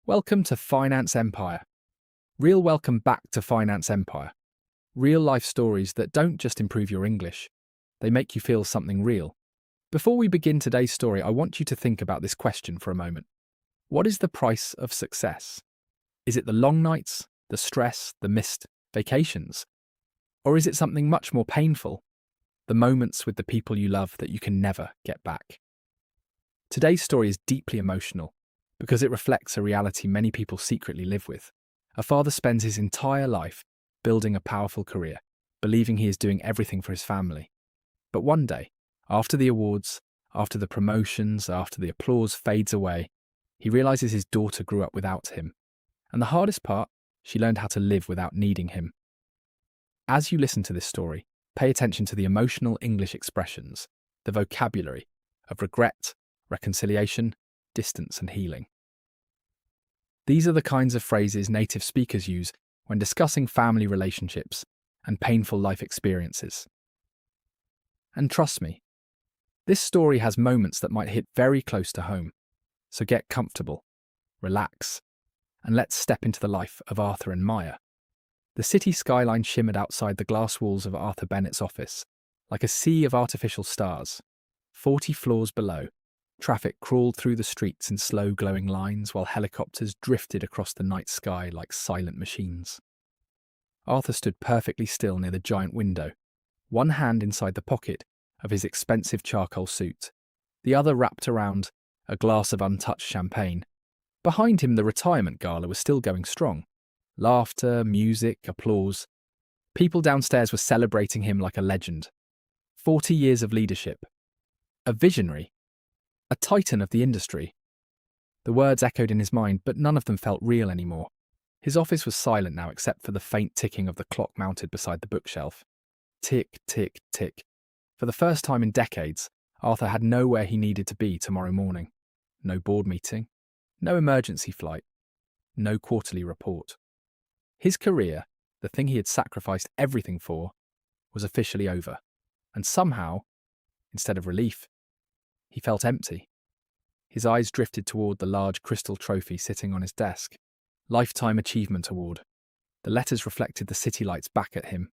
Welcome to Finance Empire. Welcome back to Finance Empire. Real life stories that don't just improve your English, they make you feel something real. Before we begin today's story, I want you to think about this question for a moment. What is the price of success? Is it the long nights, the stress, the missed vacations? Or is it something much more painful? The moments with the people you love that you can never get back. Today's story is deeply emotional because it reflects a reality many people secretly live with. A father spends his entire life building a powerful career, believing he is doing everything for his family. But one day, after the awards, after the promotions, after the applause fades away, he realizes his daughter grew up without him. And the hardest part, she learned how to live without needing him. As you listen to this story, pay attention to the emotional English expressions, the vocabulary of regret, reconciliation, distance, and healing. These are the kinds of phrases native speakers use when discussing family relationships and painful life experiences. And trust me, this story has moments that might hit very close to home. So get comfortable, relax, and let's step into the life of Arthur and Maya. The city skyline shimmered outside the glass walls of Arthur Bennett's office, like a sea of artificial stars. 40 floors below, traffic crawled through the streets in slow glowing lines while helicopters drifted across the night sky like silent machines. Arthur stood perfectly still near the giant window, one hand inside the pocket of his expensive charcoal suit, the other wrapped around a glass of untouched champagne. Behind him, the retirement gala was still going strong. Laughter, music, applause. People downstairs were celebrating him like a legend. 40 years of leadership. A visionary. A titan of the industry. The words echoed in his mind, but none of them felt real anymore. His office was silent now except for the faint ticking of the clock mounted beside the bookshelf. Tick, tick, tick. For the first time in decades, Arthur had nowhere he needed to be tomorrow morning. No board meeting. No emergency flight. No quarterly report. His career, the thing he had sacrificed everything for, was officially over. And somehow, instead of relief, he felt empty. His eyes drifted toward the large crystal trophy sitting on his desk. Lifetime Achievement Award. The letters reflected the city lights back at him.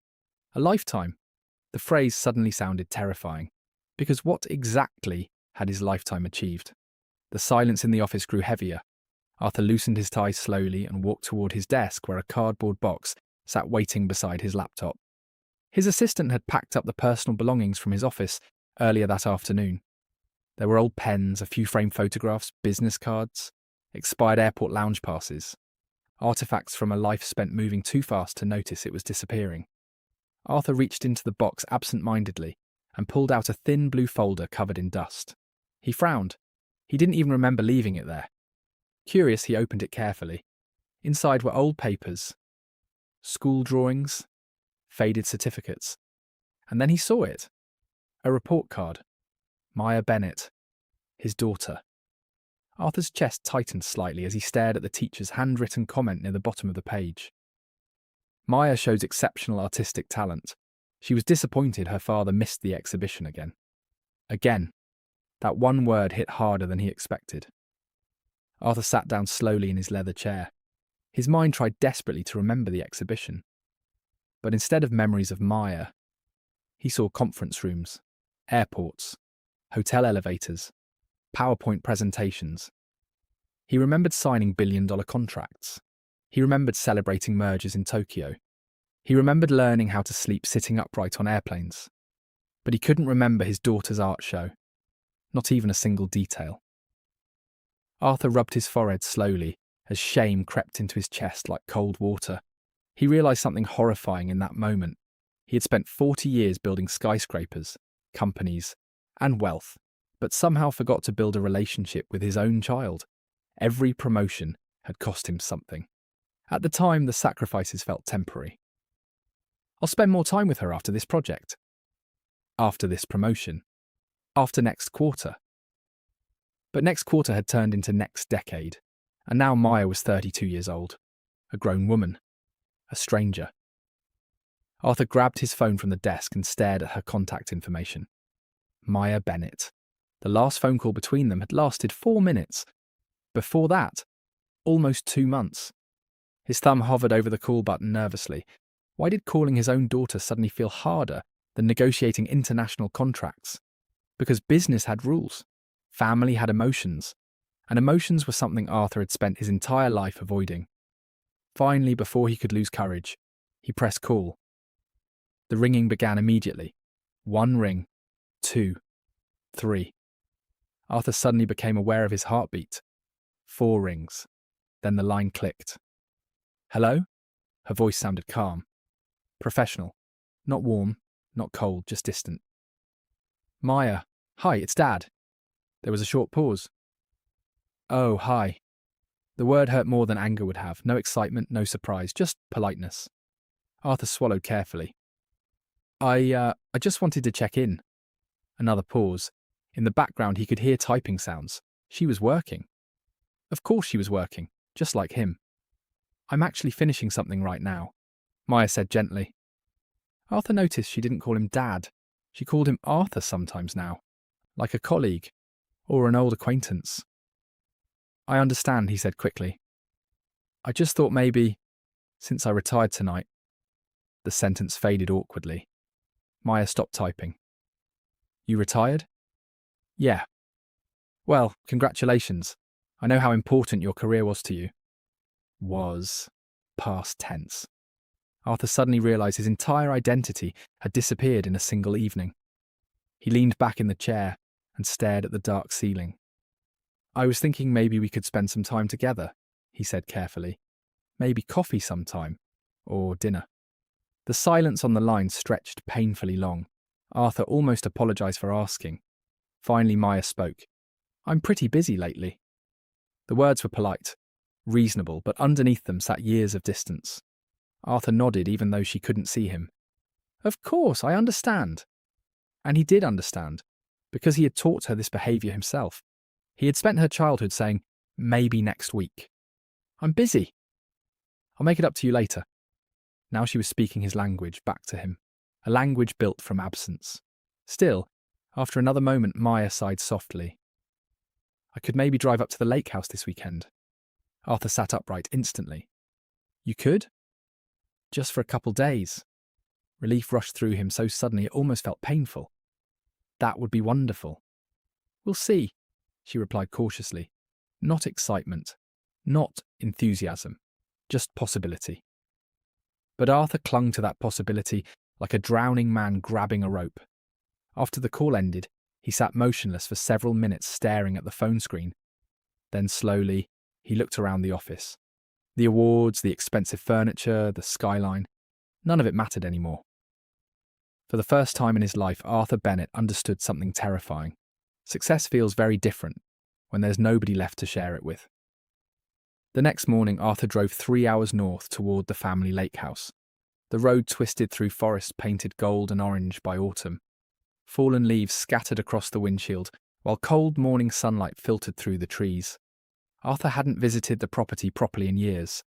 A lifetime. The phrase suddenly sounded terrifying. Because what exactly had his lifetime achieved? The silence in the office grew heavier. Arthur loosened his tie slowly and walked toward his desk where a cardboard box sat waiting beside his laptop. His assistant had packed up the personal belongings from his office earlier that afternoon. There were old pens, a few framed photographs, business cards, expired airport lounge passes, artifacts from a life spent moving too fast to notice it was disappearing. Arthur reached into the box absent-mindedly and pulled out a thin blue folder covered in dust. He frowned. He didn't even remember leaving it there. Curious, he opened it carefully. Inside were old papers, school drawings, faded certificates. And then he saw it. A report card. Maya Bennett, his daughter. Arthur's chest tightened slightly as he stared at the teacher's handwritten comment near the bottom of the page. Maya shows exceptional artistic talent. She was disappointed her father missed the exhibition again. Again. That one word hit harder than he expected. Arthur sat down slowly in his leather chair. His mind tried desperately to remember the exhibition. But instead of memories of Maya, he saw conference rooms, airports, hotel elevators, PowerPoint presentations. He remembered signing billion-dollar contracts. He remembered celebrating mergers in Tokyo. He remembered learning how to sleep sitting upright on airplanes. But he couldn't remember his daughter's art show. Not even a single detail. Arthur rubbed his forehead slowly as shame crept into his chest like cold water. He realized something horrifying in that moment. He had spent 40 years building skyscrapers, companies, and wealth, but somehow forgot to build a relationship with his own child. Every promotion had cost him something. At the time, the sacrifices felt temporary. I'll spend more time with her after this project. After this promotion. After next quarter. But next quarter had turned into next decade, and now Maya was 32 years old, a grown woman, a stranger. Arthur grabbed his phone from the desk and stared at her contact information. Maya Bennett. The last phone call between them had lasted 4 minutes. Before that, Almost 2 months. His thumb hovered over the call button nervously. Why did calling his own daughter suddenly feel harder than negotiating international contracts? Because business had rules. Family had emotions. And emotions were something Arthur had spent his entire life avoiding. Finally, before he could lose courage, he pressed call. The ringing began immediately. 1 ring, 2, 3. Arthur suddenly became aware of his heartbeat. 4 rings. Then the line clicked. Hello? Her voice sounded calm. Professional. Not warm, not cold, just distant. Maya. Hi, it's Dad. There was a short pause. Oh, hi. The word hurt more than anger would have. No excitement, no surprise, just politeness. Arthur swallowed carefully. I just wanted to check in. Another pause. In the background, he could hear typing sounds. She was working. Of course she was working, just like him. I'm actually finishing something right now, Maya said gently. Arthur noticed she didn't call him Dad. She called him Arthur sometimes now, like a colleague or an old acquaintance. I understand, he said quickly. I just thought maybe, since I retired tonight. The sentence faded awkwardly. Maya stopped typing. You retired? Yeah. Well, congratulations. I know how important your career was to you. Was. Past tense. Arthur suddenly realised his entire identity had disappeared in a single evening. He leaned back in the chair and stared at the dark ceiling. I was thinking maybe we could spend some time together, he said carefully. Maybe coffee sometime, or dinner. The silence on the line stretched painfully long. Arthur almost apologised for asking. Finally, Maya spoke. I'm pretty busy lately. The words were polite, reasonable, but underneath them sat years of distance. Arthur nodded even though she couldn't see him. Of course, I understand. And he did understand, because he had taught her this behaviour himself. He had spent her childhood saying, maybe next week. I'm busy. I'll make it up to you later. Now she was speaking his language back to him, a language built from absence. Still, after another moment, Maya sighed softly. I could maybe drive up to the Lakehouse this weekend. Arthur sat upright instantly. You could? Just for a couple days. Relief rushed through him so suddenly it almost felt painful. That would be wonderful. We'll see, she replied cautiously. Not excitement, not enthusiasm, just possibility. But Arthur clung to that possibility like a drowning man grabbing a rope. After the call ended, he sat motionless for several minutes staring at the phone screen. Then slowly, he looked around the office. The awards, the expensive furniture, the skyline, none of it mattered anymore. For the first time in his life, Arthur Bennett understood something terrifying. Success feels very different when there's nobody left to share it with. The next morning, Arthur drove 3 hours north toward the family Lakehouse. The road twisted through forest painted gold and orange by autumn. Fallen leaves scattered across the windshield, while cold morning sunlight filtered through the trees. Arthur hadn't visited the property properly in years.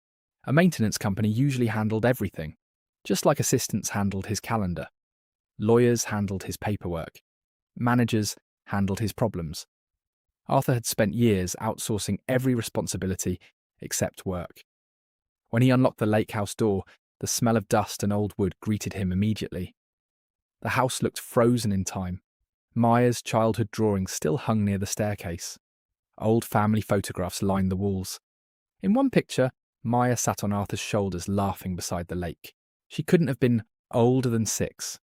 A maintenance company usually handled everything, just like assistants handled his calendar. Lawyers handled his paperwork. Managers handled his problems. Arthur had spent years outsourcing every responsibility except work. When he unlocked the Lakehouse door, the smell of dust and old wood greeted him immediately. The house looked frozen in time. Maya's childhood drawings still hung near the staircase. Old family photographs lined the walls. In one picture, Maya sat on Arthur's shoulders laughing beside the lake. She couldn't have been older than 6.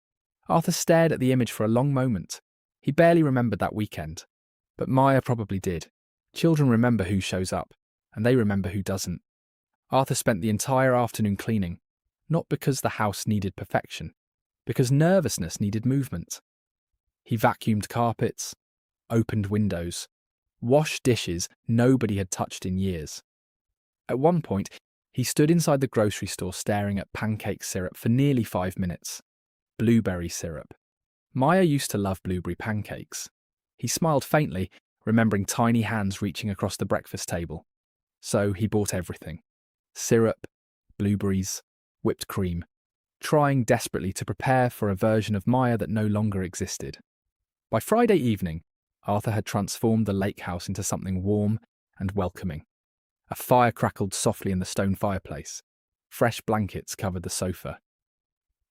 Arthur stared at the image for a long moment. He barely remembered that weekend. But Maya probably did. Children remember who shows up, and they remember who doesn't. Arthur spent the entire afternoon cleaning, not because the house needed perfection, because nervousness needed movement. He vacuumed carpets, opened windows, washed dishes nobody had touched in years. At one point, he stood inside the grocery store staring at pancake syrup for nearly 5 minutes. Blueberry syrup. Maya used to love blueberry pancakes. He smiled faintly, remembering tiny hands reaching across the breakfast table. So he bought everything. Syrup, blueberries, whipped cream, trying desperately to prepare for a version of Maya that no longer existed. By Friday evening, Arthur had transformed the Lakehouse into something warm and welcoming. A fire crackled softly in the stone fireplace. Fresh blankets covered the sofa.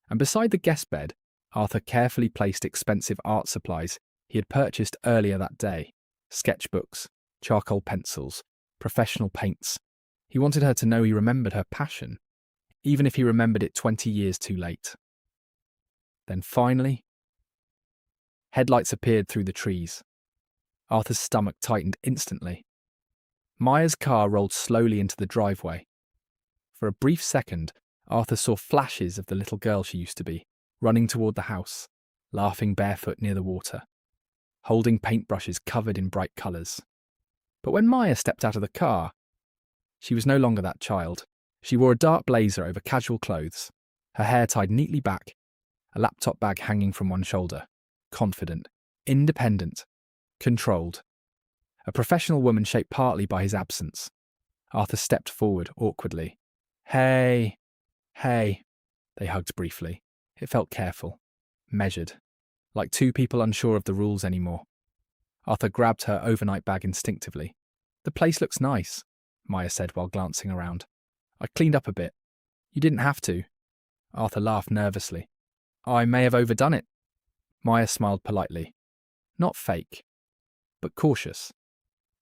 And beside the guest bed, Arthur carefully placed expensive art supplies he had purchased earlier that day. Sketchbooks, charcoal pencils, professional paints. He wanted her to know he remembered her passion, even if he remembered it 20 years too late. Then finally, headlights appeared through the trees. Arthur's stomach tightened instantly. Maya's car rolled slowly into the driveway. For a brief second, Arthur saw flashes of the little girl she used to be, running toward the house, laughing barefoot near the water, holding paintbrushes covered in bright colours. But when Maya stepped out of the car, she was no longer that child. She wore a dark blazer over casual clothes, her hair tied neatly back, a laptop bag hanging from one shoulder. Confident, independent, controlled. A professional woman shaped partly by his absence. Arthur stepped forward awkwardly. Hey. They hugged briefly. It felt careful, measured, like two people unsure of the rules anymore. Arthur grabbed her overnight bag instinctively. The place looks nice, Maya said while glancing around. I cleaned up a bit. You didn't have to. Arthur laughed nervously. I may have overdone it. Maya smiled politely. Not fake, but cautious.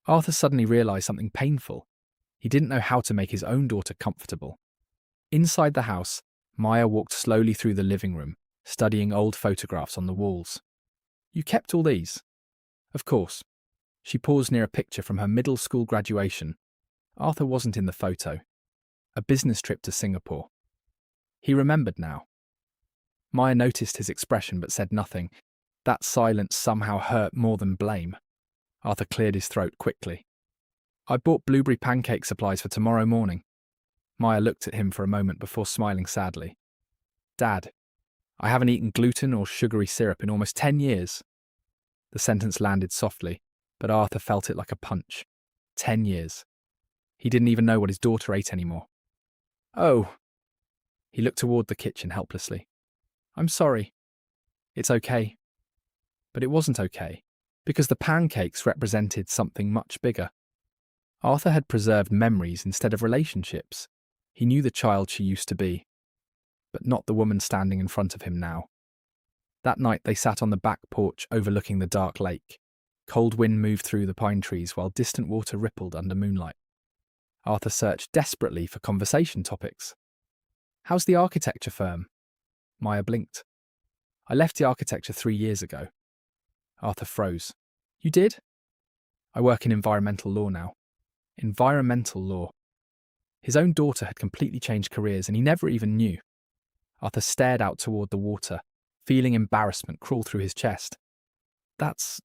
Arthur suddenly realised something painful. He didn't know how to make his own daughter comfortable. Inside the house, Maya walked slowly through the living room, studying old photographs on the walls. You kept all these? Of course. She paused near a picture from her middle school graduation. Arthur wasn't in the photo. A business trip to Singapore. He remembered now. Maya noticed his expression but said nothing. That silence somehow hurt more than blame. Arthur cleared his throat quickly. I bought blueberry pancake supplies for tomorrow morning. Maya looked at him for a moment before smiling sadly. Dad, I haven't eaten gluten or sugary syrup in almost 10 years. The sentence landed softly, but Arthur felt it like a punch. 10 years. He didn't even know what his daughter ate anymore. Oh. He looked toward the kitchen helplessly. I'm sorry. It's okay. But it wasn't okay, because the pancakes represented something much bigger. Arthur had preserved memories instead of relationships. He knew the child she used to be, but not the woman standing in front of him now. That night they sat on the back porch overlooking the dark lake. Cold wind moved through the pine trees while distant water rippled under moonlight. Arthur searched desperately for conversation topics. How's the architecture firm? Maya blinked. I left the architecture 3 years ago. Arthur froze. You did? I work in environmental law now. Environmental law. His own daughter had completely changed careers and he never even knew. Arthur stared out toward the water, feeling embarrassment crawl through his chest. That's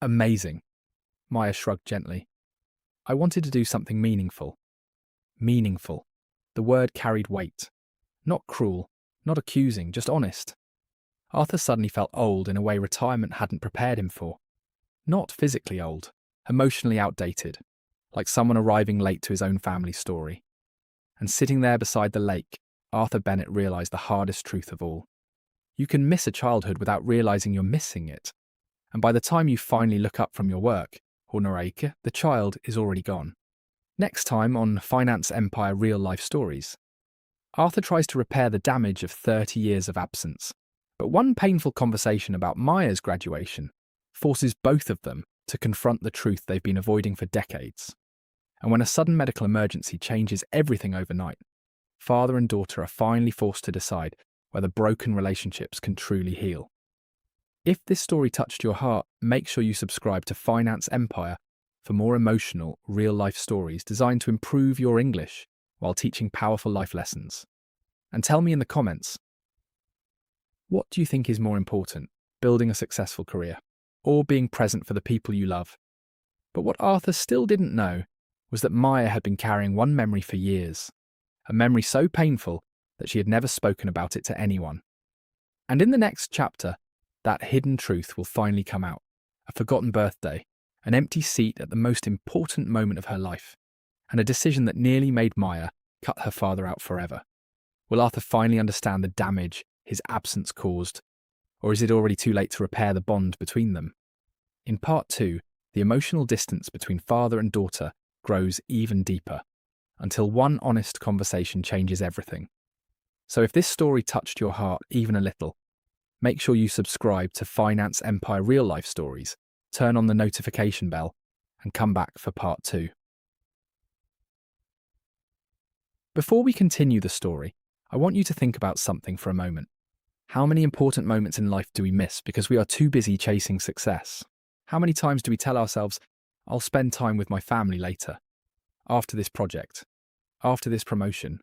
amazing. Maya shrugged gently. I wanted to do something meaningful. Meaningful. The word carried weight. Not cruel, not accusing, just honest. Arthur suddenly felt old in a way retirement hadn't prepared him for. Not physically old, emotionally outdated, like someone arriving late to his own family story. And sitting there beside the lake, Arthur Bennett realised the hardest truth of all. You can miss a childhood without realising you're missing it. And by the time you finally look up from your work, Honoreike, the child is already gone. Next time on Finance Empire Real Life Stories, Arthur tries to repair the damage of 30 years of absence. But one painful conversation about Maya's graduation forces both of them to confront the truth they've been avoiding for decades. And when a sudden medical emergency changes everything overnight, father and daughter are finally forced to decide whether broken relationships can truly heal. If this story touched your heart, make sure you subscribe to Finance Empire for more emotional, real-life stories designed to improve your English while teaching powerful life lessons. And tell me in the comments, what do you think is more important, building a successful career, or being present for the people you love? But what Arthur still didn't know was that Maya had been carrying one memory for years, a memory so painful that she had never spoken about it to anyone. And in the next chapter, that hidden truth will finally come out, a forgotten birthday, an empty seat at the most important moment of her life, and a decision that nearly made Maya cut her father out forever. Will Arthur finally understand the damage his absence caused, or is it already too late to repair the bond between them? In part 2, the emotional distance between father and daughter grows even deeper, until one honest conversation changes everything. So if this story touched your heart even a little, make sure you subscribe to Finance Empire Real Life Stories, turn on the notification bell, and come back for part 2. Before we continue the story, I want you to think about something for a moment. How many important moments in life do we miss because we are too busy chasing success? How many times do we tell ourselves, I'll spend time with my family later, after this project, after this promotion,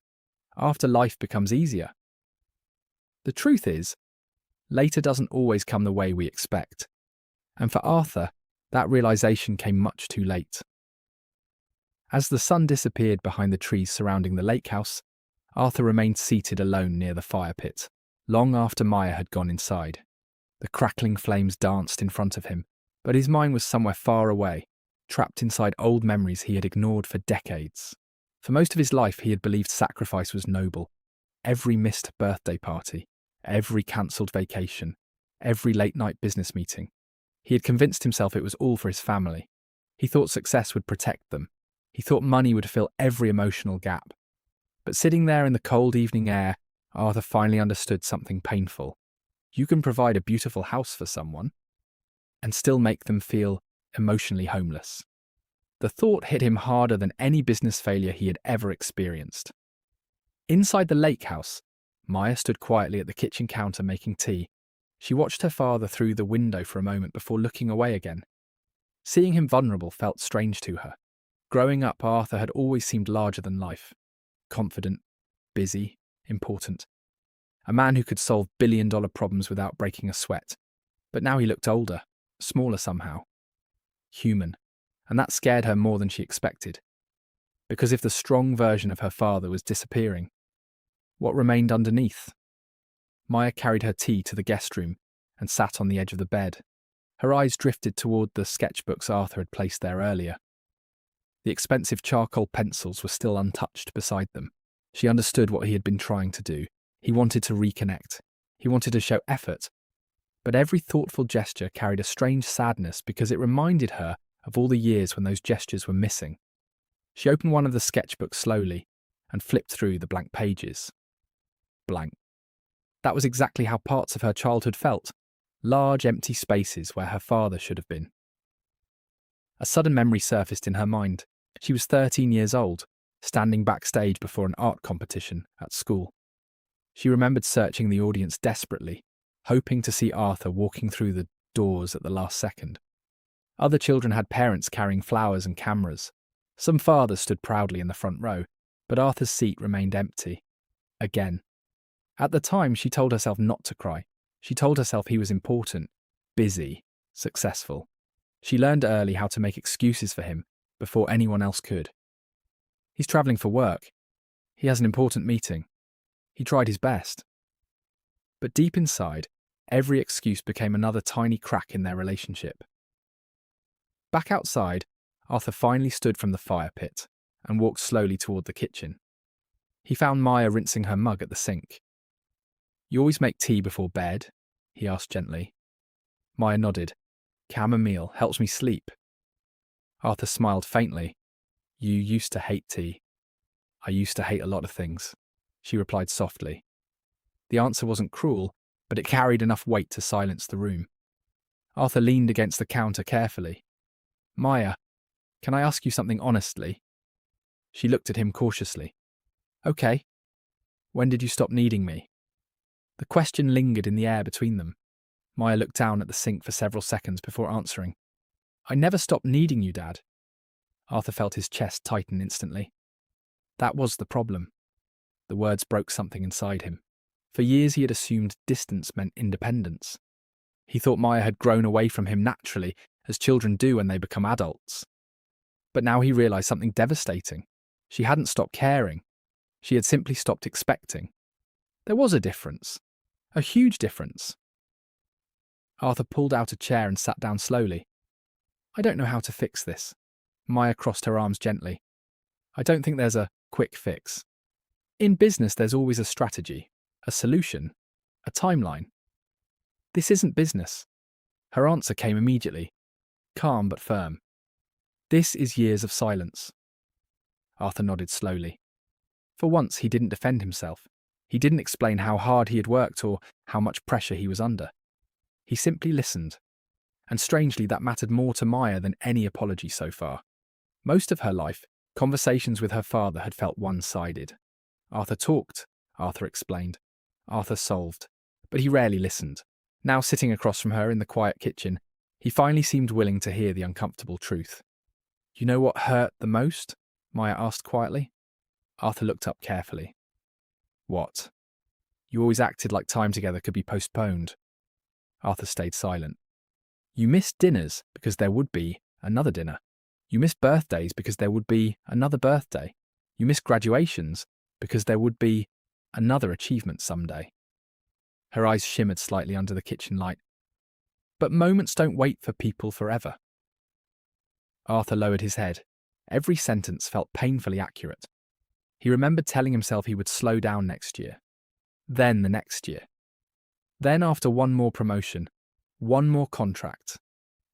after life becomes easier? The truth is, later doesn't always come the way we expect. And for Arthur, that realization came much too late. As the sun disappeared behind the trees surrounding the Lakehouse, Arthur remained seated alone near the fire pit, long after Maya had gone inside. The crackling flames danced in front of him, but his mind was somewhere far away, trapped inside old memories he had ignored for decades. For most of his life, he had believed sacrifice was noble. Every missed birthday party, every cancelled vacation, every late-night business meeting. He had convinced himself it was all for his family. He thought success would protect them. He thought money would fill every emotional gap. But sitting there in the cold evening air, Arthur finally understood something painful. You can provide a beautiful house for someone and still make them feel emotionally homeless. The thought hit him harder than any business failure he had ever experienced. Inside the Lakehouse, Maya stood quietly at the kitchen counter making tea. She watched her father through the window for a moment before looking away again. Seeing him vulnerable felt strange to her. Growing up, Arthur had always seemed larger than life. Confident, busy, important. A man who could solve billion-dollar problems without breaking a sweat. But now he looked older, smaller somehow. Human. And that scared her more than she expected. Because if the strong version of her father was disappearing, what remained underneath? Maya carried her tea to the guest room and sat on the edge of the bed. Her eyes drifted toward the sketchbooks Arthur had placed there earlier. The expensive charcoal pencils were still untouched beside them. She understood what he had been trying to do. He wanted to reconnect. He wanted to show effort. But every thoughtful gesture carried a strange sadness because it reminded her of all the years when those gestures were missing. She opened one of the sketchbooks slowly and flipped through the blank pages. Blank. That was exactly how parts of her childhood felt. Large, empty spaces where her father should have been. A sudden memory surfaced in her mind. She was 13 years old, standing backstage before an art competition at school. She remembered searching the audience desperately, hoping to see Arthur walking through the doors at the last second. Other children had parents carrying flowers and cameras. Some fathers stood proudly in the front row, but Arthur's seat remained empty. Again. At the time, she told herself not to cry. She told herself he was important, busy, successful. She learned early how to make excuses for him before anyone else could. He's travelling for work. He has an important meeting. He tried his best. But deep inside, every excuse became another tiny crack in their relationship. Back outside, Arthur finally stood from the fire pit and walked slowly toward the kitchen. He found Maya rinsing her mug at the sink. "You always make tea before bed?" he asked gently. Maya nodded. "Chamomile helps me sleep." Arthur smiled faintly. "You used to hate tea." "I used to hate a lot of things," she replied softly. The answer wasn't cruel, but it carried enough weight to silence the room. Arthur leaned against the counter carefully. "Maya, can I ask you something honestly?" She looked at him cautiously. "Okay. When did you stop needing me?" The question lingered in the air between them. Maya looked down at the sink for several seconds before answering. "I never stopped needing you, Dad." Arthur felt his chest tighten instantly. That was the problem. The words broke something inside him. For years he had assumed distance meant independence. He thought Maya had grown away from him naturally, as children do when they become adults. But now he realized something devastating. She hadn't stopped caring. She had simply stopped expecting. There was a difference. A huge difference. Arthur pulled out a chair and sat down slowly. "I don't know how to fix this." Maya crossed her arms gently. "I don't think there's a quick fix. In business, there's always a strategy, a solution, a timeline. This isn't business." Her answer came immediately, calm but firm. "This is years of silence. Arthur nodded slowly. For once, he didn't defend himself. He didn't explain how hard he had worked or how much pressure he was under. He simply listened. And strangely, that mattered more to Maya than any apology so far. Most of her life, conversations with her father had felt one-sided. Arthur talked, Arthur explained, Arthur solved, but he rarely listened. Now sitting across from her in the quiet kitchen, he finally seemed willing to hear the uncomfortable truth. You know what hurt the most? Maya asked quietly. Arthur looked up carefully. What? You always acted like time together could be postponed. Arthur stayed silent. You missed dinners because there would be another dinner. You missed birthdays because there would be another birthday. You missed graduations because there would be another achievement someday. Her eyes shimmered slightly under the kitchen light. But moments don't wait for people forever. Arthur lowered his head. Every sentence felt painfully accurate. He remembered telling himself he would slow down next year. Then the next year. Then after one more promotion, one more contract,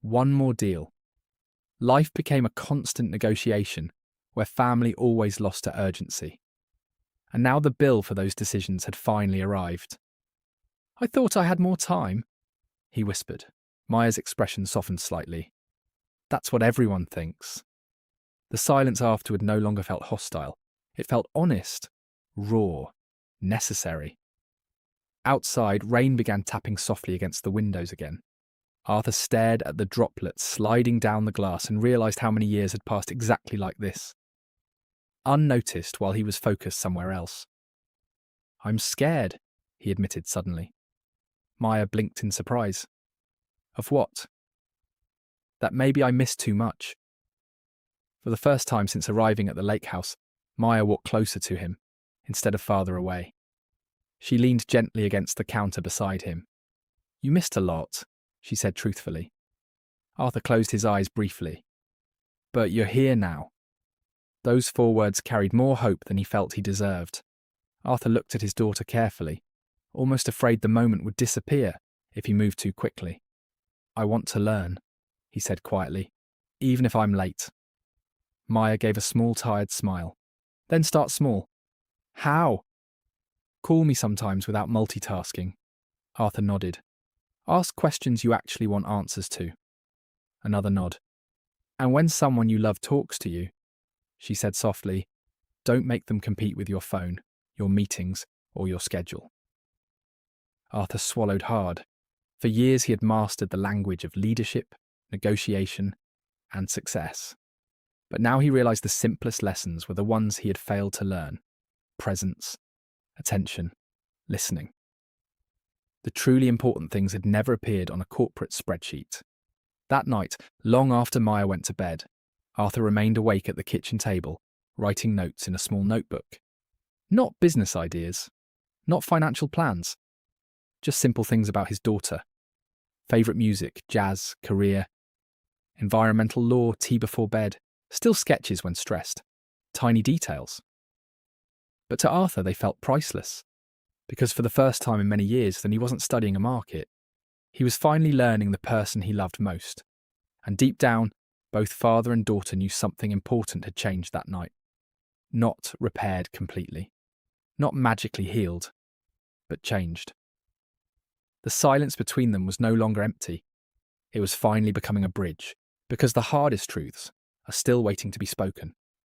one more deal. Life became a constant negotiation where family always lost to urgency. And now the bill for those decisions had finally arrived. I thought I had more time, he whispered. Maya's expression softened slightly. That's what everyone thinks. The silence afterward no longer felt hostile. It felt honest, raw, necessary. Outside, rain began tapping softly against the windows again. Arthur stared at the droplets sliding down the glass and realised how many years had passed exactly like this. Unnoticed while he was focused somewhere else. I'm scared, he admitted suddenly. Maya blinked in surprise. Of what? That maybe I missed too much. For the first time since arriving at the Lakehouse, Maya walked closer to him, instead of farther away. She leaned gently against the counter beside him. You missed a lot, she said truthfully. Arthur closed his eyes briefly. But you're here now. Those 4 words carried more hope than he felt he deserved. Arthur looked at his daughter carefully, almost afraid the moment would disappear if he moved too quickly. I want to learn, he said quietly, even if I'm late. Maya gave a small, tired smile. Then start small. How? Call me sometimes without multitasking. Arthur nodded. Ask questions you actually want answers to. Another nod. And when someone you love talks to you, she said softly, don't make them compete with your phone, your meetings, or your schedule. Arthur swallowed hard. For years he had mastered the language of leadership, negotiation, and success. But now he realised the simplest lessons were the ones he had failed to learn. Presence, attention, listening. The truly important things had never appeared on a corporate spreadsheet. That night, long after Maya went to bed, Arthur remained awake at the kitchen table, writing notes in a small notebook. Not business ideas, not financial plans, just simple things about his daughter. Favourite music, jazz, career, environmental law, tea before bed, still sketches when stressed, tiny details. But to Arthur they felt priceless, because for the first time in many years then he wasn't studying a market. He was finally learning the person he loved most, and deep down, both father and daughter knew something important had changed that night. Not repaired completely, not magically healed, but changed. The silence between them was no longer empty. It was finally becoming a bridge, because the hardest truths are still waiting to be spoken.